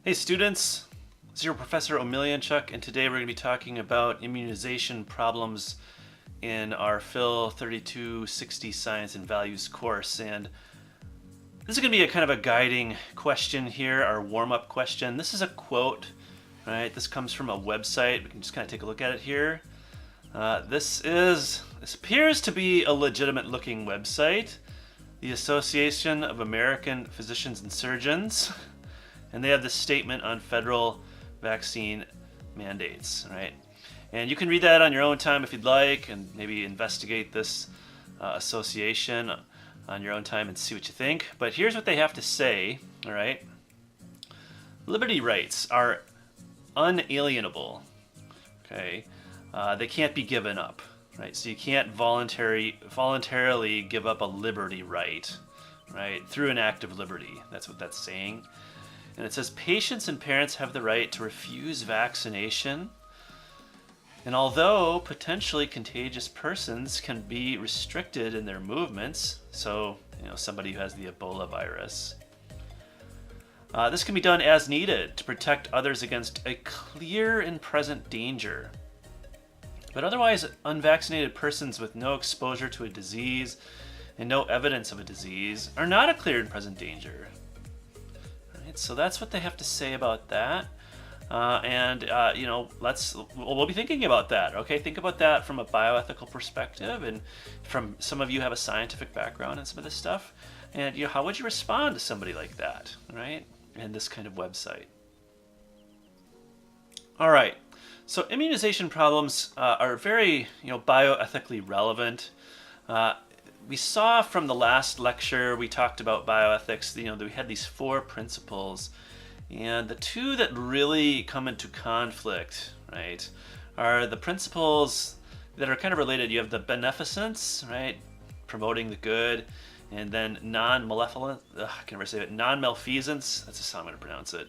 Hey students, this is your Professor Omelianchuk, and today we're going to be talking about immunization problems in our Phil 3260 Science and Values course. And this is going to be a kind of a guiding question here, our warm-up question. This is a quote, right? This comes from a website. We can just kind of take a look at it here. This appears to be a legitimate looking website, the Association of American Physicians and Surgeons. And they have this statement on federal vaccine mandates, right? And you can read that on your own time if you'd like, and maybe investigate this association on your own time and see what you think. But here's what they have to say, all right? Liberty rights are unalienable, okay? They can't be given up, right? So you can't voluntarily give up a liberty right, right? Through an act of liberty. That's what that's saying. And it says patients and parents have the right to refuse vaccination. And although potentially contagious persons can be restricted in their movements, so somebody who has the Ebola virus, this can be done as needed to protect others against a clear and present danger. But otherwise, unvaccinated persons with no exposure to a disease and no evidence of a disease are not a clear and present danger. So that's what they have to say about that, we'll be thinking about that. Okay, think about that from a bioethical perspective, and from some of you have a scientific background in some of this stuff, and how would you respond to somebody like that, right? And this kind of website. All right, so immunization problems are very bioethically relevant. We saw from the last lecture, we talked about bioethics, that we had these 4 principles, and the 2 that really come into conflict, right, are the principles that are kind of related. You have the beneficence, right, promoting the good, and then non-malefisance, that's just how I'm going to pronounce it.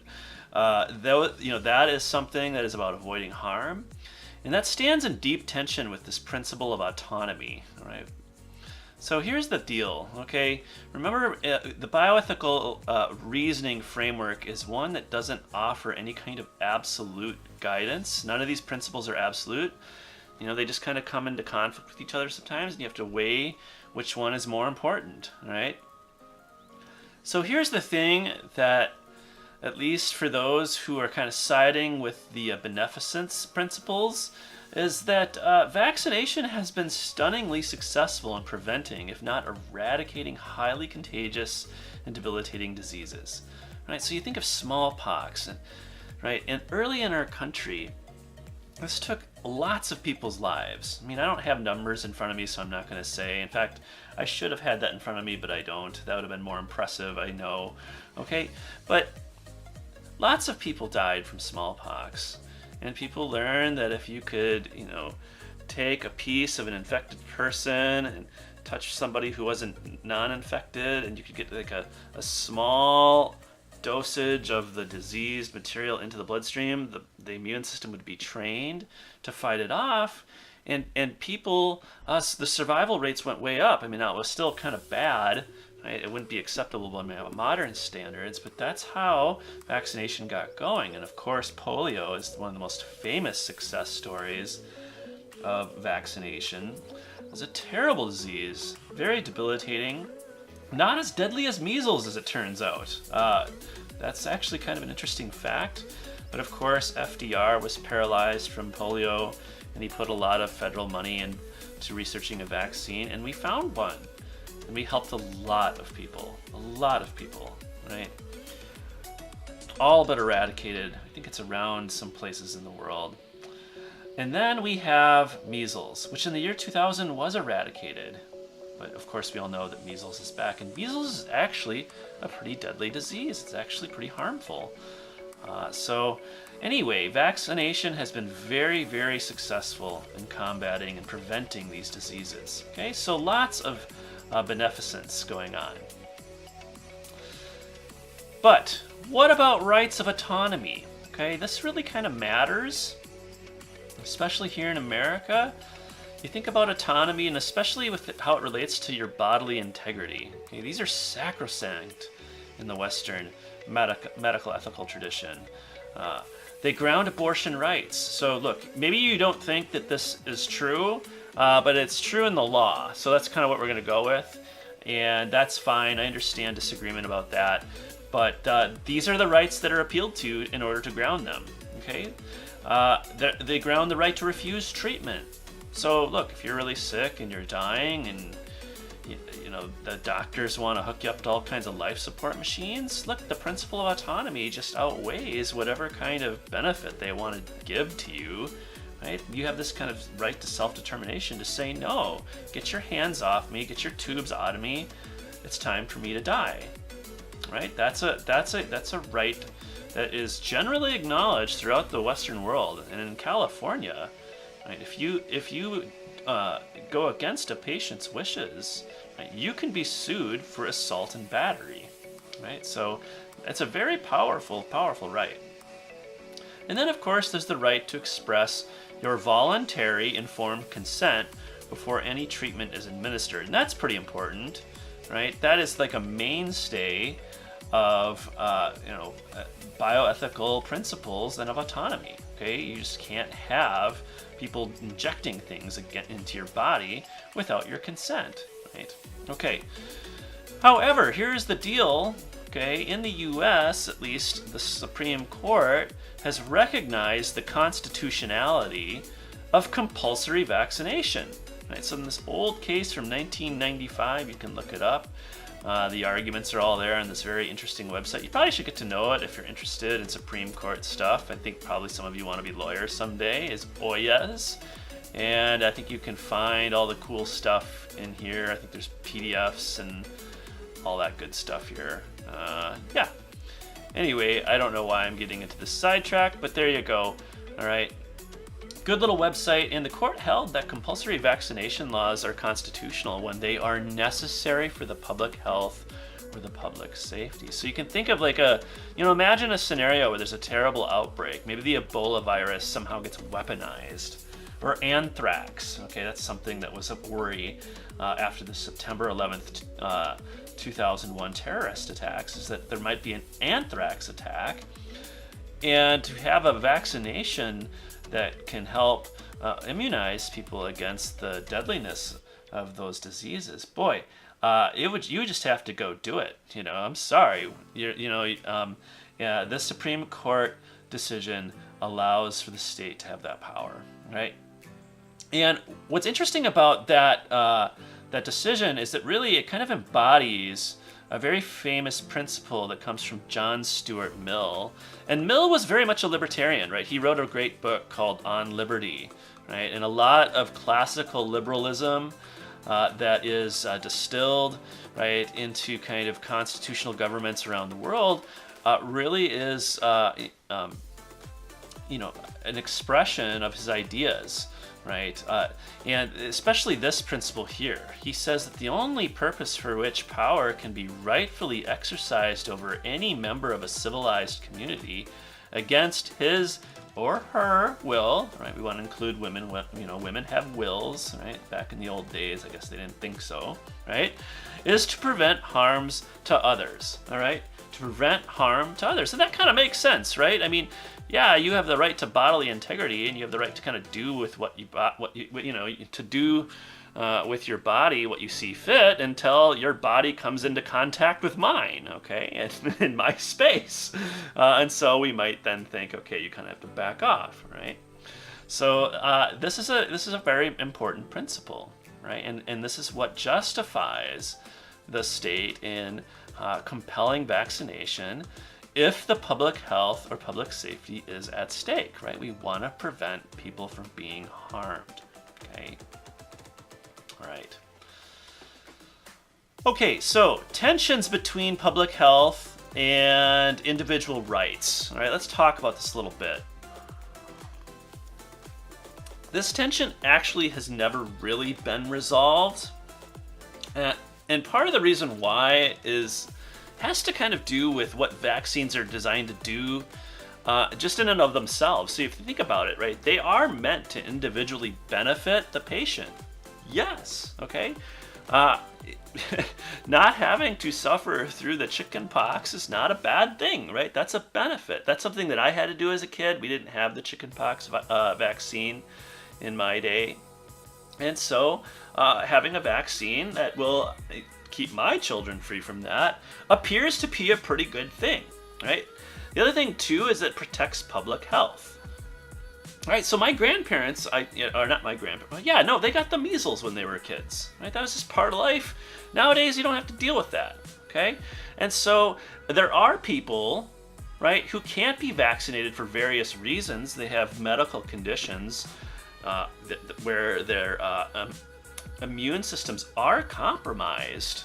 That is something that is about avoiding harm, and that stands in deep tension with this principle of autonomy, right? So here's the deal, okay? Remember, the bioethical reasoning framework is one that doesn't offer any kind of absolute guidance. None of these principles are absolute. They just kind of come into conflict with each other sometimes, and you have to weigh which one is more important, right? So here's the thing that, at least for those who are kind of siding with the beneficence principles, is that vaccination has been stunningly successful in preventing, if not eradicating, highly contagious and debilitating diseases. Right? So you think of smallpox, right? And early in our country, this took lots of people's lives. I don't have numbers in front of me, so I'm not going to say. In fact, I should have had that in front of me, but I don't. That would have been more impressive, I know. Okay? But lots of people died from smallpox. And people learned that if you could, take a piece of an infected person and touch somebody who wasn't non-infected, and you could get like a small dosage of the diseased material into the bloodstream, the immune system would be trained to fight it off, and people, the survival rates went way up. Now, it was still kind of bad. Right? It wouldn't be acceptable by modern standards, but that's how vaccination got going. And of course, polio is one of the most famous success stories of vaccination. It was a terrible disease, very debilitating, not as deadly as measles, as it turns out. That's actually kind of an interesting fact. But of course, FDR was paralyzed from polio, and he put a lot of federal money into researching a vaccine, and we found one. And we helped a lot of people, right? All but eradicated. I think it's around some places in the world. And then we have measles, which in the year 2000 was eradicated. But of course, we all know that measles is back. And measles is actually a pretty deadly disease. It's actually pretty harmful. So anyway, vaccination has been very, very successful in combating and preventing these diseases. Okay, so lots of beneficence going on. But what about rights of autonomy? Okay, this really kind of matters, especially here in America. You think about autonomy, and especially with how it relates to your bodily integrity. Okay, these are sacrosanct in the Western medical ethical tradition. They ground abortion rights. So look, maybe you don't think that this is true, but it's true in the law. So that's kind of what we're going to go with. And that's fine. I understand disagreement about that. But these are the rights that are appealed to in order to ground them. Okay? They ground the right to refuse treatment. So look, if you're really sick and you're dying and the doctors want to hook you up to all kinds of life support machines, look, the principle of autonomy just outweighs whatever kind of benefit they want to give to you, right? You have this kind of right to self-determination to say, no, get your hands off me, get your tubes out of me, it's time for me to die, right? That's a right that is generally acknowledged throughout the Western world. And in California, right, if you go against a patient's wishes, right, you can be sued for assault and battery, right? So it's a very powerful right. And then, of course, there's the right to express your voluntary informed consent before any treatment is administered. And that's pretty important, right? That is like a mainstay of bioethical principles and of autonomy. Okay, you just can't have people injecting things into your body without your consent, right? Okay. However, here's the deal. Okay, in the U.S., at least, the Supreme Court has recognized the constitutionality of compulsory vaccination. Right? So in this old case from 1995, you can look it up. The arguments are all there on this very interesting website. You probably should get to know it if you're interested in Supreme Court stuff. I think probably some of you want to be lawyers someday. Is Oyez. And I think you can find all the cool stuff in here. I think there's PDFs and all that good stuff here. Yeah. Anyway, I don't know why I'm getting into this sidetrack, but there you go. All right. Good little website, and the court held that compulsory vaccination laws are constitutional when they are necessary for the public health or the public safety. So you can think of like imagine a scenario where there's a terrible outbreak. Maybe the Ebola virus somehow gets weaponized, or anthrax. Okay, that's something that was a worry after the September 11th, 2001 terrorist attacks, is that there might be an anthrax attack, and to have a vaccination that can help immunize people against the deadliness of those diseases. Boy, you just have to go do it. I'm sorry. This Supreme Court decision allows for the state to have that power, right? And what's interesting about that decision is that really it kind of embodies a very famous principle that comes from John Stuart Mill. And Mill was very much a libertarian, right? He wrote a great book called On Liberty, right? And a lot of classical liberalism that is distilled, right, into kind of constitutional governments around the world really is, an expression of his ideas. Right, and especially this principle here. He says that the only purpose for which power can be rightfully exercised over any member of a civilized community against his or her will, right? We want to include women. Women have wills, right? Back in the old days, I guess they didn't think so, right? Is to prevent harms to others, all right? To prevent harm to others. And that kind of makes sense, right? I mean, yeah, you have the right to bodily integrity, and you have the right to kind of do with with your body what you see fit until your body comes into contact with mine, okay, and in my space, and so we might then think, okay, you kind of have to back off, right? So this is a very important principle, right? And this is what justifies the state in compelling vaccination if the public health or public safety is at stake, right? We want to prevent people from being harmed, okay? All right. Okay, so tensions between public health and individual rights. All right, let's talk about this a little bit. This tension actually has never really been resolved. And part of the reason why has to kind of do with what vaccines are designed to do just in and of themselves. So if you think about it, right, they are meant to individually benefit the patient. Yes, okay? not having to suffer through the chicken pox is not a bad thing, right? That's a benefit. That's something that I had to do as a kid. We didn't have the chicken pox vaccine in my day. And so having a vaccine that will keep my children free from that appears to be a pretty good thing, right? The other thing, too, is it protects public health. Right, so my grandparents, or not my grandparents, yeah, no, they got the measles when they were kids, right? That was just part of life. Nowadays, you don't have to deal with that, okay? And so there are people, right, who can't be vaccinated for various reasons. They have medical conditions where their immune systems are compromised.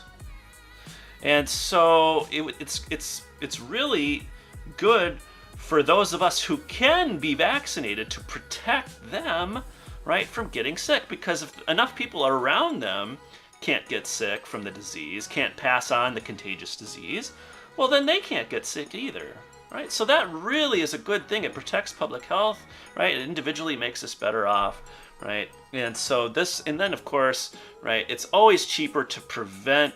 And so it's really good for those of us who can be vaccinated to protect them, right, from getting sick. Because if enough people around them can't get sick from the disease, can't pass on the contagious disease, well, then they can't get sick either, right? So that really is a good thing. It protects public health, right? It individually makes us better off, right? And so and then of course, right, it's always cheaper to prevent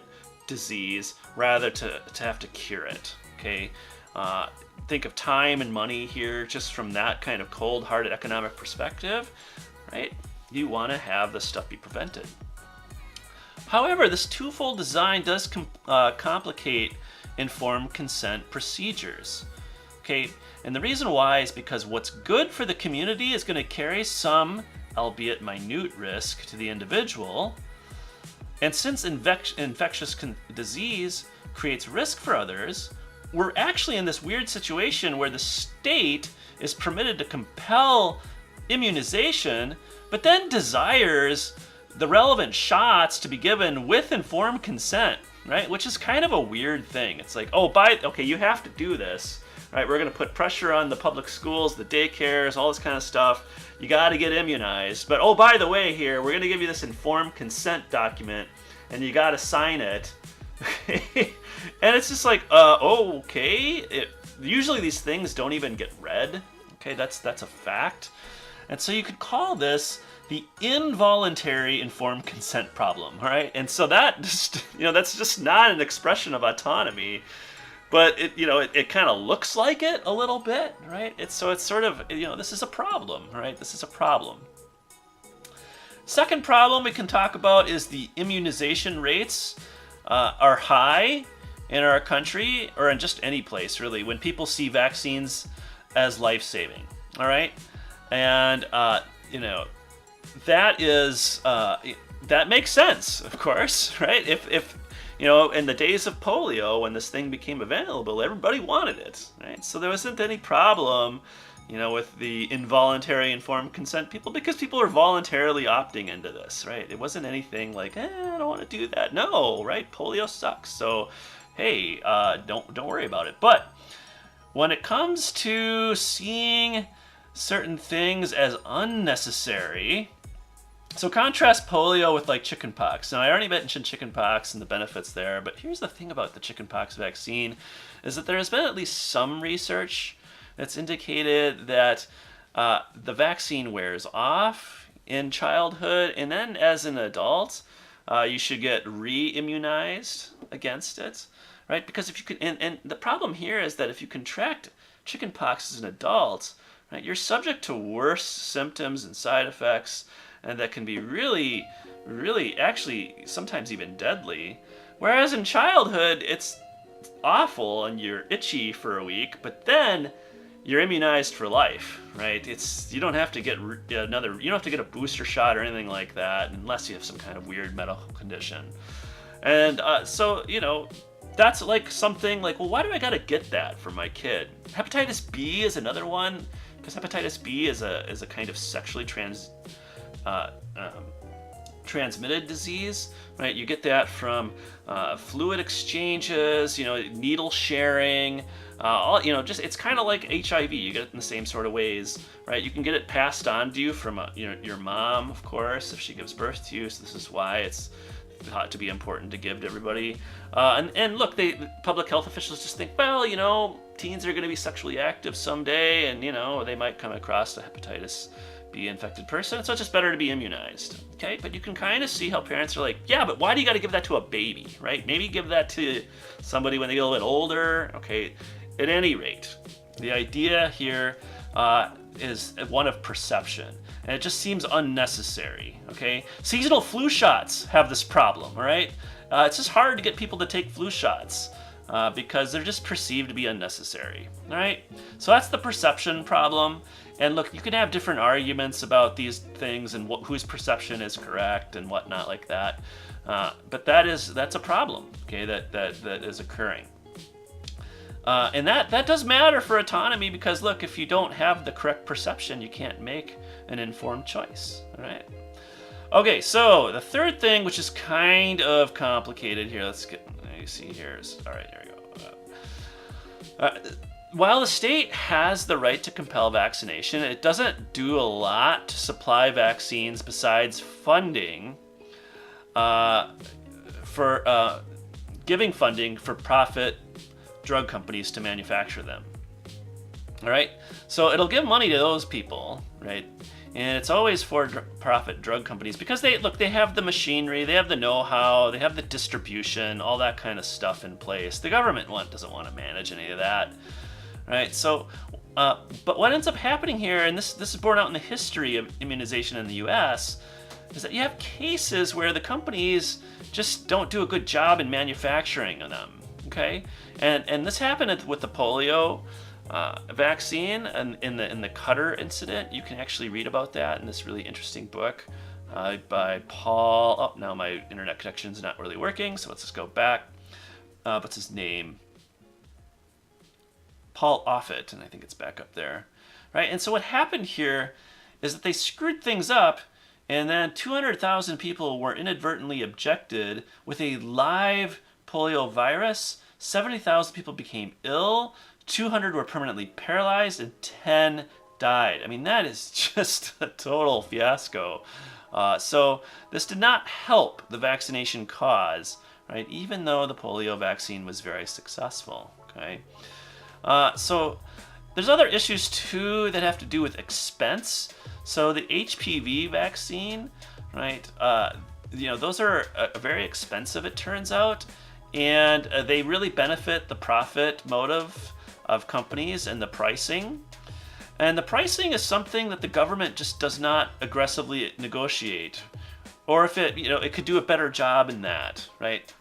disease rather to have to cure it, okay? Think of time and money here just from that kind of cold-hearted economic perspective, right? You want to have this stuff be prevented. However, this twofold design does complicate informed consent procedures, okay? And the reason why is because what's good for the community is going to carry some, albeit minute, risk to the individual. And since infectious disease creates risk for others, we're actually in this weird situation where the state is permitted to compel immunization, but then desires the relevant shots to be given with informed consent, right? Which is kind of a weird thing. It's like, okay, you have to do this, right? We're going to put pressure on the public schools, the daycares, all this kind of stuff. You got to get immunized. But, by the way, here, we're going to give you this informed consent document, and you got to sign it. And it's just like, okay. Usually these things don't even get read. Okay, that's a fact. And so you could call this the involuntary informed consent problem, all right? And so that just, that's just not an expression of autonomy, but it kind of looks like it a little bit, right? It's sort of, this is a problem, right? This is a problem. Second problem we can talk about is the immunization rates are high in our country, or in just any place really, when people see vaccines as life-saving, all right? And that makes sense, of course, right? If in the days of polio, when this thing became available, everybody wanted it, right? So there wasn't any problem, with the involuntary informed consent people, because people are voluntarily opting into this, right? It wasn't anything like, I don't want to do that. No, right? Polio sucks. So, hey, don't worry about it. But when it comes to seeing certain things as unnecessary, so contrast polio with like chickenpox. Now, I already mentioned chickenpox and the benefits there, but here's the thing about the chickenpox vaccine is that there has been at least some research that's indicated that the vaccine wears off in childhood, and then as an adult, you should get re-immunized against it, right? Because if you could, and the problem here is that if you contract chickenpox as an adult, right, you're subject to worse symptoms and side effects, and that can be really, really, actually, sometimes even deadly. Whereas in childhood, it's awful and you're itchy for a week, but then you're immunized for life, right? You don't have to get you don't have to get a booster shot or anything like that unless you have some kind of weird medical condition. And so, that's like something like, well, why do I gotta get that for my kid? Hepatitis B is another one, because hepatitis B is a kind of sexually transmitted disease, right? You get that from fluid exchanges, needle sharing, it's kind of like HIV. You get it in the same sort of ways, right? You can get it passed on to you from your mom, of course, if she gives birth to you. So this is why it's thought to be important to give to everybody. And look, public health officials just think, well, teens are going to be sexually active someday, and they might come across a hepatitis be an infected person, so it's just better to be immunized. Okay, but you can kind of see how parents are like, yeah, but why do you got to give that to a baby, right? Maybe give that to somebody when they get a little bit older. Okay, at any rate, the idea here is one of perception, and it just seems unnecessary. Okay, seasonal flu shots have this problem. All right, it's just hard to get people to take flu shots. Because they're just perceived to be unnecessary. All right, so that's the perception problem. And look, you can have different arguments about these things and whose perception is correct and whatnot like that. But that's a problem. Okay, that is occurring. And that does matter for autonomy because look, if you don't have the correct perception, you can't make an informed choice. All right. Okay, so the third thing, which is kind of complicated here, let's get. You see here is all right. There we go. While the state has the right to compel vaccination, it doesn't do a lot to supply vaccines besides funding for giving funding for profit drug companies to manufacture them. All right, so it'll give money to those people, right? And it's always for profit drug companies because they have the machinery, they have the know-how, they have the distribution, all that kind of stuff in place. The government doesn't want to manage any of that, right? So, but what ends up happening here, and this is borne out in the history of immunization in the U.S., is that you have cases where the companies just don't do a good job in manufacturing them. Okay, and this happened with the polio vaccine and in the Cutter incident. You can actually read about that in this really interesting book by Paul. Oh, now my internet connection's not really working, so let's just go back. What's his name? Paul Offit, and I think it's back up there, right? And so what happened here is that they screwed things up, and then 200,000 people were inadvertently injected with a live polio virus. 70,000 people became ill. 200 were permanently paralyzed and 10 died. I mean, that is just a total fiasco. So this did not help the vaccination cause, right? Even though the polio vaccine was very successful, okay? So there's other issues too that have to do with expense. So the HPV vaccine, right? Those are very expensive, it turns out, and they really benefit the profit motive of companies and the pricing. And the pricing is something that the government just does not aggressively negotiate. Or if it could do a better job in that, right?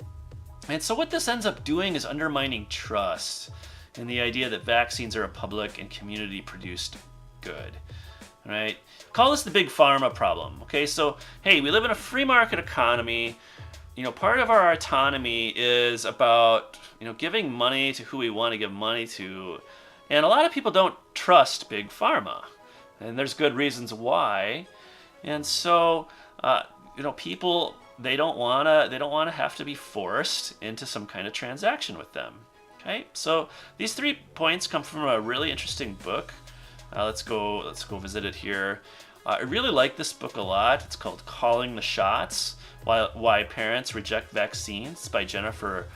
And so what this ends up doing is undermining trust in the idea that vaccines are a public and community produced good, right? Call this the big pharma problem, okay? So, hey, we live in a free market economy. Part of our autonomy is about, giving money to who we want to give money to. And a lot of people don't trust big pharma. And there's good reasons why. And so, people, they don't want to have to be forced into some kind of transaction with them. Okay? So, these 3 points come from a really interesting book. Let's go visit it here. I really like this book a lot. It's called Calling the Shots: Why Parents Reject Vaccines by Jennifer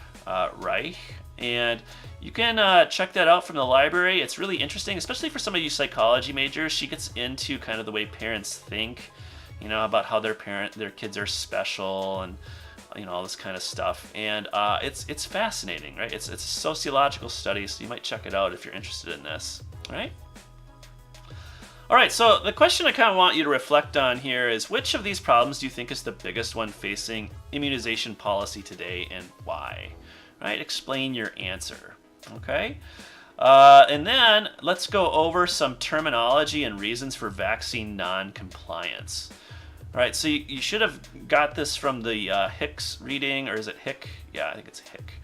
Reich. And you can check that out from the library. It's really interesting, especially for some of you psychology majors. She gets into kind of the way parents think, about how their kids are special and all this kind of stuff. And it's fascinating, right? It's a sociological study, so you might check it out if you're interested in this, right? All right, so the question I kind of want you to reflect on here is, which of these problems do you think is the biggest one facing immunization policy today and why? Right? Explain your answer, okay? And then let's go over some terminology and reasons for vaccine non-compliance. All right, so you should have got this from the Hicks reading, or is it Hick? Yeah, I think it's Hick.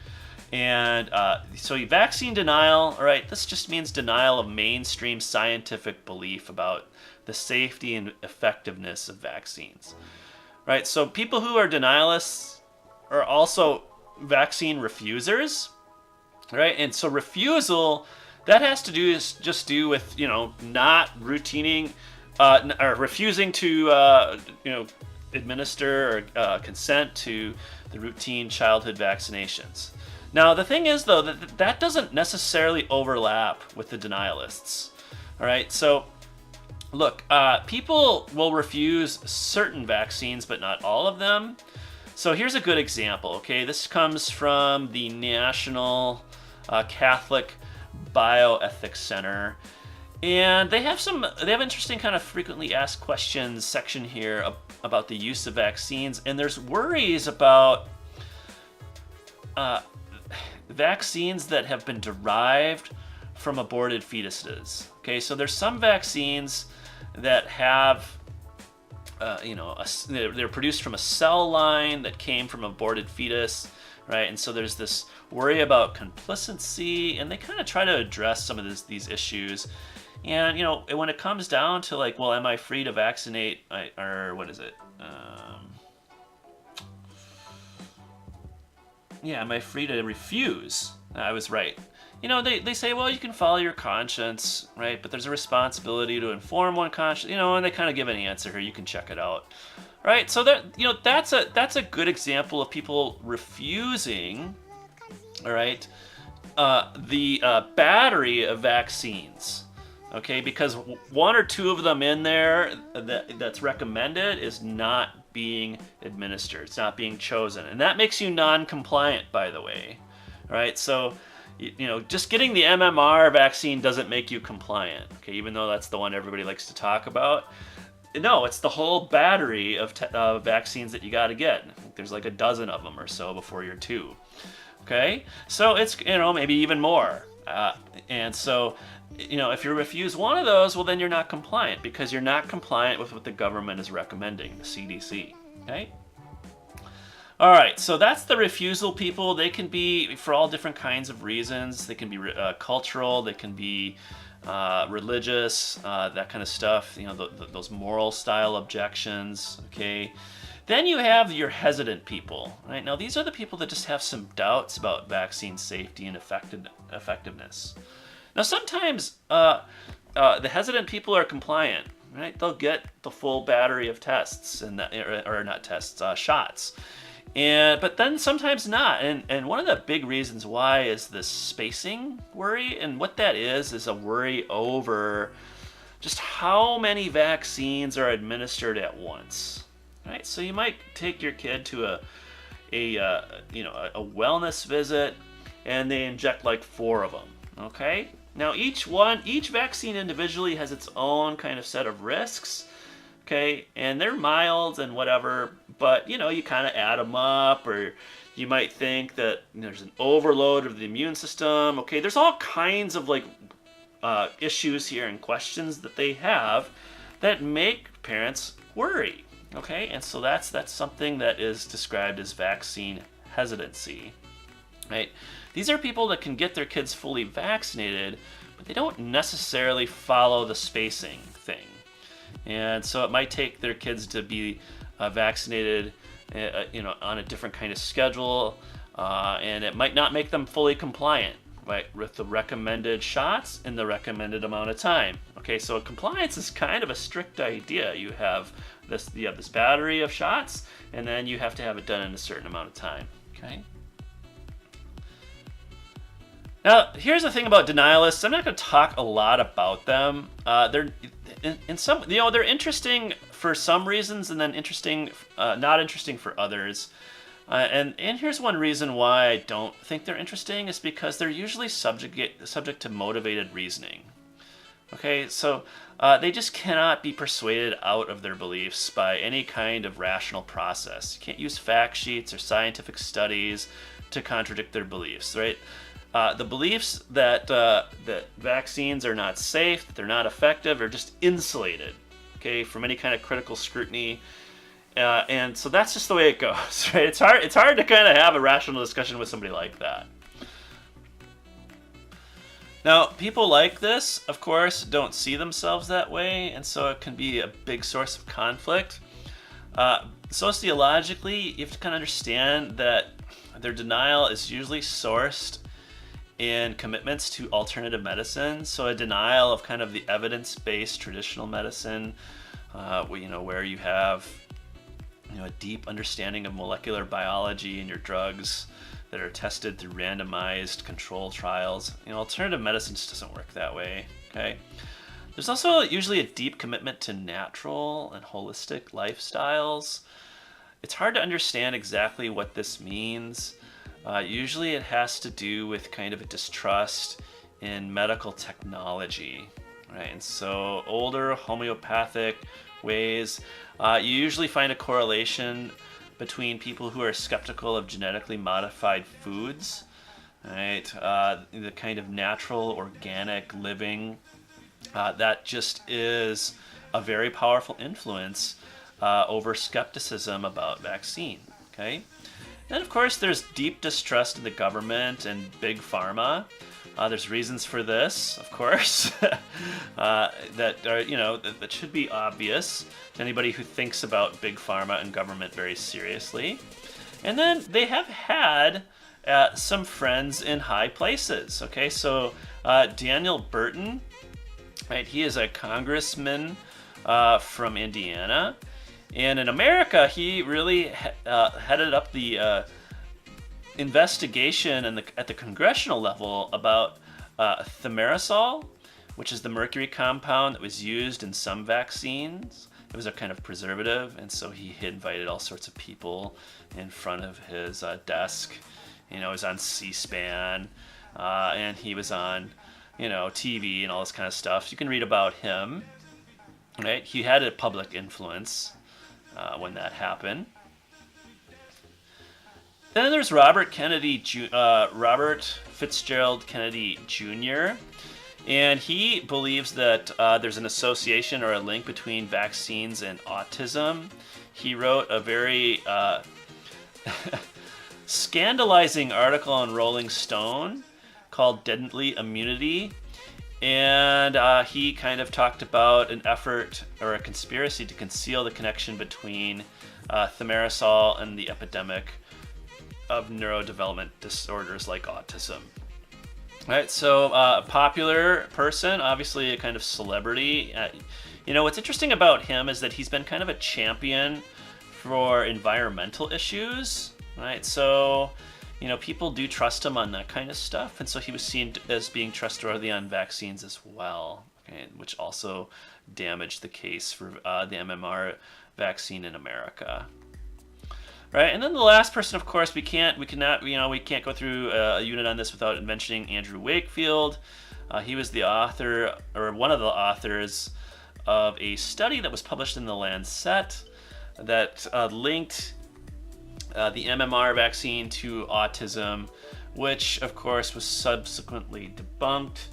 And so vaccine denial, all right, this just means denial of mainstream scientific belief about the safety and effectiveness of vaccines. Right, so people who are denialists are also vaccine refusers, right? And so refusal, that has to do with, not routining, or refusing to, administer or consent to the routine childhood vaccinations. Now, the thing is, though, that doesn't necessarily overlap with the denialists. All right, so Look, people will refuse certain vaccines, but not all of them. So here's a good example, okay? This comes from the National Catholic Bioethics Center. And they have interesting kind of frequently asked questions section here about the use of vaccines. And there's worries about vaccines that have been derived from aborted fetuses. Okay, so there's some vaccines that have, they're produced from a cell line that came from aborted fetus, right? And so there's this worry about complicity, and they kind of try to address some of these issues. And, when it comes down to like, well, am I free to vaccinate, or what is it? Am I free to refuse? I was right. They say, well, you can follow your conscience, right? But there's a responsibility to inform one conscience, and they kind of give an answer here. You can check it out, right? So that's a good example of people refusing, all right, the battery of vaccines, okay? Because one or two of them in there that's recommended is not being administered. It's not being chosen, and that makes you non-compliant, by the way, right? So, just getting the MMR vaccine doesn't make you compliant, okay? Even though that's the one everybody likes to talk about. No, it's the whole battery of vaccines that you got to get. I think there's like a dozen of them or so before you're 2, okay? So it's, maybe even more. And so, if you refuse one of those, well, then you're not compliant because you're not compliant with what the government is recommending, the CDC, okay? All right, so that's the refusal people. They can be for all different kinds of reasons. They can be cultural, they can be religious, that kind of stuff, those moral style objections, okay? Then you have your hesitant people, right? Now, these are the people that just have some doubts about vaccine safety and effectiveness. Now, sometimes the hesitant people are compliant, right? They'll get the full battery of tests, shots. But then sometimes not. And one of the big reasons why is this spacing worry. And what that is a worry over just how many vaccines are administered at once. Right? So you might take your kid to a wellness visit, and they inject like 4 of them. Okay? Now each vaccine individually has its own kind of set of risks. Okay, and they're mild and whatever, but you kind of add them up, or you might think that there's an overload of the immune system. Okay, there's all kinds of issues here and questions that they have that make parents worry. Okay, and so that's something that is described as vaccine hesitancy. Right? These are people that can get their kids fully vaccinated, but they don't necessarily follow the spacing thing. And so it might take their kids to be vaccinated, on a different kind of schedule, and it might not make them fully compliant, right, with the recommended shots in the recommended amount of time. Okay, so compliance is kind of a strict idea. You have this battery of shots, and then you have to have it done in a certain amount of time. Okay. Now, here's the thing about denialists. I'm not going to talk a lot about them. They're they're interesting for some reasons, and then not interesting for others. And here's one reason why I don't think they're interesting is because they're usually subject to motivated reasoning. Okay, so they just cannot be persuaded out of their beliefs by any kind of rational process. You can't use fact sheets or scientific studies to contradict their beliefs, right? The beliefs that vaccines are not safe, that they're not effective, are just insulated, okay, from any kind of critical scrutiny. And so that's just the way it goes, right? It's hard to kind of have a rational discussion with somebody like that. Now, people like this, of course, don't see themselves that way, and so it can be a big source of conflict. Sociologically, you have to kind of understand that their denial is usually sourced in commitments to alternative medicine. So a denial of kind of the evidence-based traditional medicine, where you have a deep understanding of molecular biology in your drugs that are tested through randomized control trials. Alternative medicine just doesn't work that way. Okay. There's also usually a deep commitment to natural and holistic lifestyles. It's hard to understand exactly what this means. Usually it has to do with kind of a distrust in medical technology, right? And so older homeopathic ways, you usually find a correlation between people who are skeptical of genetically modified foods, right? The kind of natural, organic living, that just is a very powerful influence over skepticism about vaccine, okay? And of course, there's deep distrust in the government and big pharma. There's reasons for this, of course, that are, that should be obvious to anybody who thinks about big pharma and government very seriously. And then they have had some friends in high places. Okay, so Daniel Burton, right? He is a congressman from Indiana. And in America, he really headed up the investigation at the congressional level about thimerosal, which is the mercury compound that was used in some vaccines. It was a kind of preservative, and so he invited all sorts of people in front of his desk. He was on C-SPAN, and he was on, TV and all this kind of stuff. You can read about him, right? He had a public influence when that happened. Then there's Robert Fitzgerald Kennedy Jr., and he believes that there's an association or a link between vaccines and autism. He wrote a very scandalizing article in Rolling Stone called Deadly Immunity, and he kind of talked about an effort or a conspiracy to conceal the connection between thimerosal and the epidemic of neurodevelopment disorders like autism. Right, so a popular person, obviously a kind of celebrity. What's interesting about him is that he's been kind of a champion for environmental issues, right? So, people do trust him on that kind of stuff, and so he was seen as being trustworthy on vaccines as well, okay, which also damaged the case for the MMR vaccine in America. Right, and then the last person, of course, we can't go through a unit on this without mentioning Andrew Wakefield. He was the author, or one of the authors, of a study that was published in the Lancet that linked the MMR vaccine to autism, which, of course, was subsequently debunked.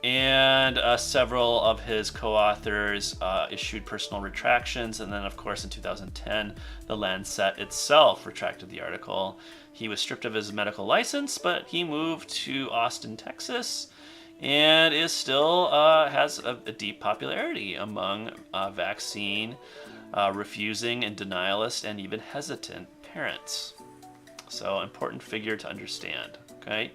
And several of his co-authors issued personal retractions, and then, of course, in 2010, the Lancet itself retracted the article. He was stripped of his medical license, but he moved to Austin, Texas, and is still has a deep popularity among vaccine refusing and denialist and even hesitant parents. So, important figure to understand. Okay.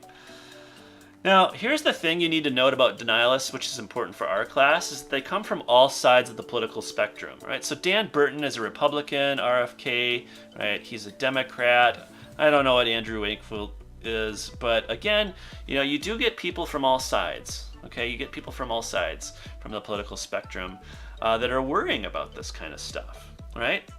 Now, here's the thing you need to note about denialists, which is important for our class, is that they come from all sides of the political spectrum, right? So Dan Burton is a Republican, RFK, right? He's a Democrat. I don't know what Andrew Wakefield is, but again, you do get people from all sides, okay? You get people from all sides from the political spectrum that are worrying about this kind of stuff, right?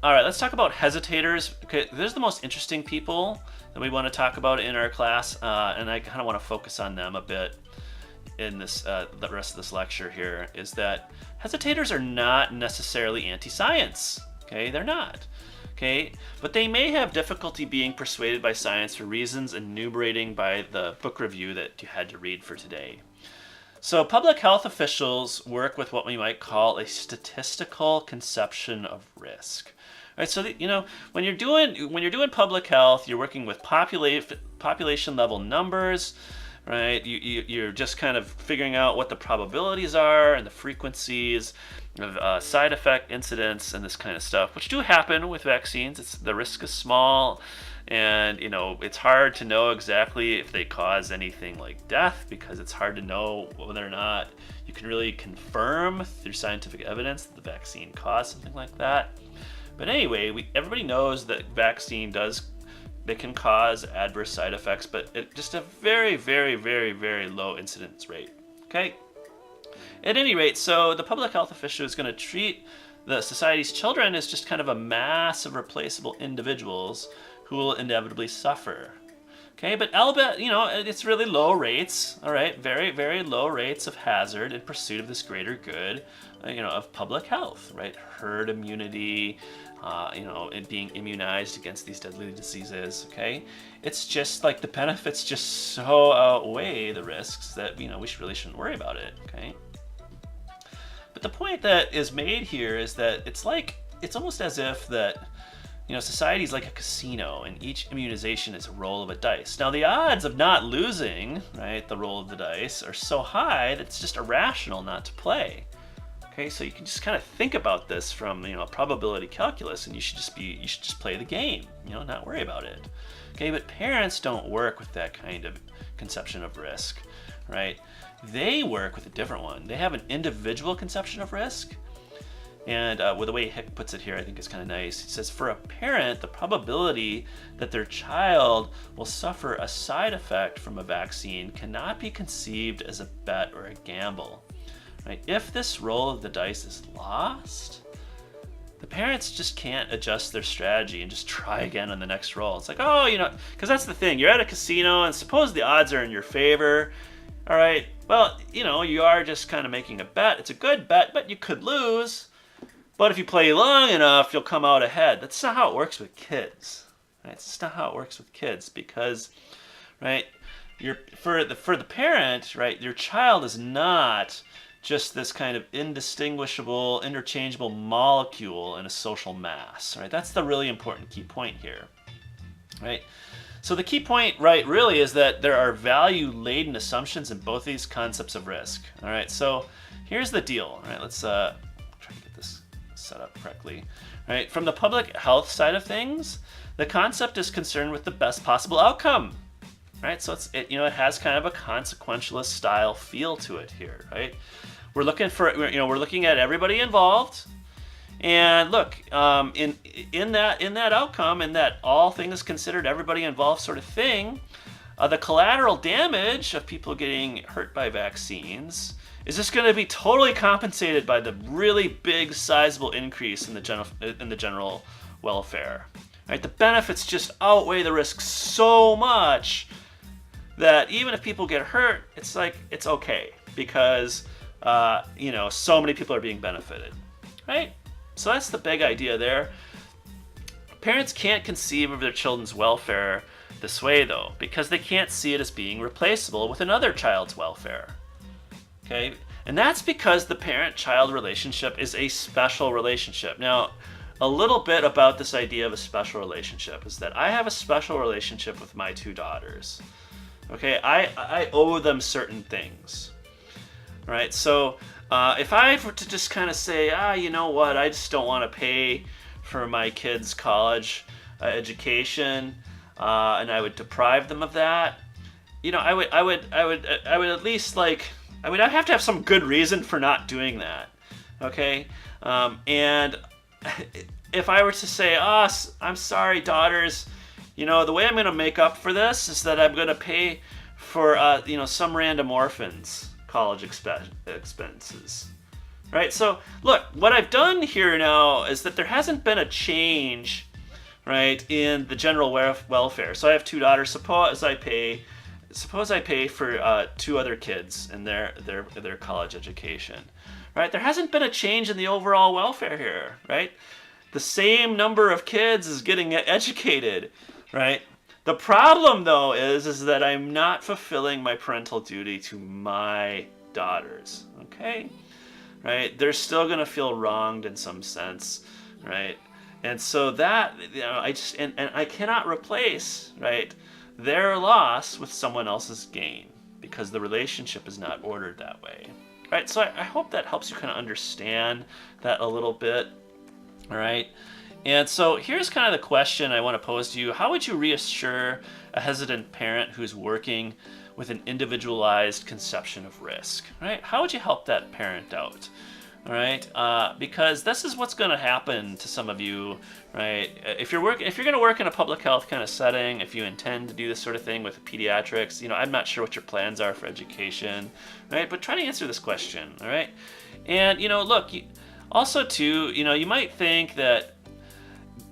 All right, let's talk about hesitators. Okay, these are the most interesting people that we want to talk about in our class, and I kind of want to focus on them a bit in this the rest of this lecture here, is that hesitators are not necessarily anti-science. Okay, they're not. Okay, but they may have difficulty being persuaded by science for reasons enumerating by the book review that you had to read for today. So public health officials work with what we might call a statistical conception of risk. Right, so when you're doing public health, you're working with population level numbers, right? You're just kind of figuring out what the probabilities are and the frequencies of side effect incidents and this kind of stuff, which do happen with vaccines. The risk is small, and it's hard to know exactly if they cause anything like death, because it's hard to know whether or not you can really confirm through scientific evidence that the vaccine caused something like that. But anyway, everybody knows that vaccine can cause adverse side effects, but at just a very, very, very, very low incidence rate. Okay? at any rate, so the public health official is going to treat the society's children as just kind of a mass of replaceable individuals who will inevitably suffer. Okay, but albeit, it's really low rates, all right, very, very low rates of hazard in pursuit of this greater good, of public health, right? Herd immunity, and being immunized against these deadly diseases, okay? It's just like the benefits just so outweigh the risks that, we really shouldn't worry about it, okay? But the point that is made here is that it's almost as if that, society is like a casino, and each immunization is a roll of a dice. Now, the odds of not losing, right, the roll of the dice are so high that it's just irrational not to play. Okay, so you can just kind of think about this from, probability calculus, and you should just play the game, not worry about it. Okay, but parents don't work with that kind of conception of risk, right? They work with a different one. They have an individual conception of risk. And the way Hick puts it here, I think is kind of nice. He says, for a parent, the probability that their child will suffer a side effect from a vaccine cannot be conceived as a bet or a gamble. Right? If this roll of the dice is lost, the parents just can't adjust their strategy and just try again on the next roll. It's like, because that's the thing. You're at a casino, and suppose the odds are in your favor. All right, well, you are just kind of making a bet. It's a good bet, but you could lose. But if you play long enough, you'll come out ahead. That's not how it works with kids. Right? It's not how it works with kids because, right, for the parent, right, your child is not just this kind of indistinguishable, interchangeable molecule in a social mass. Right? That's the really important key point here. Right? So the key point, right, really is that there are value-laden assumptions in both these concepts of risk. All right, so here's the deal. All right, let's try to get this set up correctly. All right, from the public health side of things, the concept is concerned with the best possible outcome. Right, so it has kind of a consequentialist style feel to it here. Right, we're looking at everybody involved. And look, in that outcome, in that all things considered, everybody involved sort of thing, the collateral damage of people getting hurt by vaccines is just going to be totally compensated by the really big, sizable increase in the general welfare. Right, the benefits just outweigh the risks so much that even if people get hurt, it's okay because so many people are being benefited. Right. So that's the big idea there. Parents can't conceive of their children's welfare this way, though, because they can't see it as being replaceable with another child's welfare. Okay? And that's because the parent-child relationship is a special relationship. Now, a little bit about this idea of a special relationship is that I have a special relationship with my two daughters. Okay? I owe them certain things. Right? So if I were to just kind of say, you know what, I just don't want to pay for my kids' college education, and I would deprive them of that, I would at least I'd have to have some good reason for not doing that, okay? And if I were to say, I'm sorry, daughters, the way I'm going to make up for this is that I'm going to pay for some random orphans college expenses, right? So look, what I've done here now is that there hasn't been a change, right, in the general welfare. So I have two daughters. Suppose I pay for two other kids in their college education, right? There hasn't been a change in the overall welfare here, right? The same number of kids is getting educated, right? The problem, though, is that I'm not fulfilling my parental duty to my daughters, okay? Right? They're still going to feel wronged in some sense, right? And so that, I cannot replace, right, their loss with someone else's gain because the relationship is not ordered that way, right? So I hope that helps you kind of understand that a little bit, all right? And so here's kind of the question I want to pose to you. How would you reassure a hesitant parent who's working with an individualized conception of risk, right? How would you help that parent out? All right, because this is what's going to happen to some of you, right? If you're going to work in a public health kind of setting, if you intend to do this sort of thing with pediatrics, I'm not sure what your plans are for education, right? But try to answer this question, all right? And look, also too, you might think that.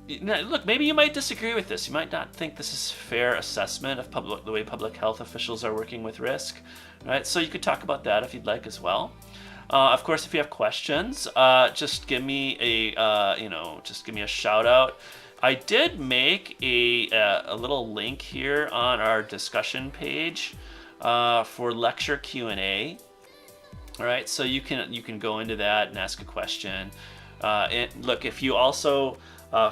Look, maybe you might disagree with this. You might not think this is fair assessment of the way public health officials are working with risk, right? So you could talk about that if you'd like as well. Of course, if you have questions, just give me a shout out. I did make a little link here on our discussion page for lecture Q&A. All right, so you can go into that and ask a question. And look, if you also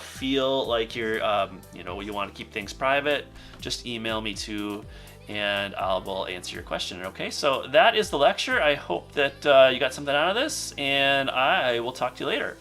feel like you want to keep things private, just email me too, and will answer your question. Okay, so that is the lecture. I hope that you got something out of this, and I will talk to you later.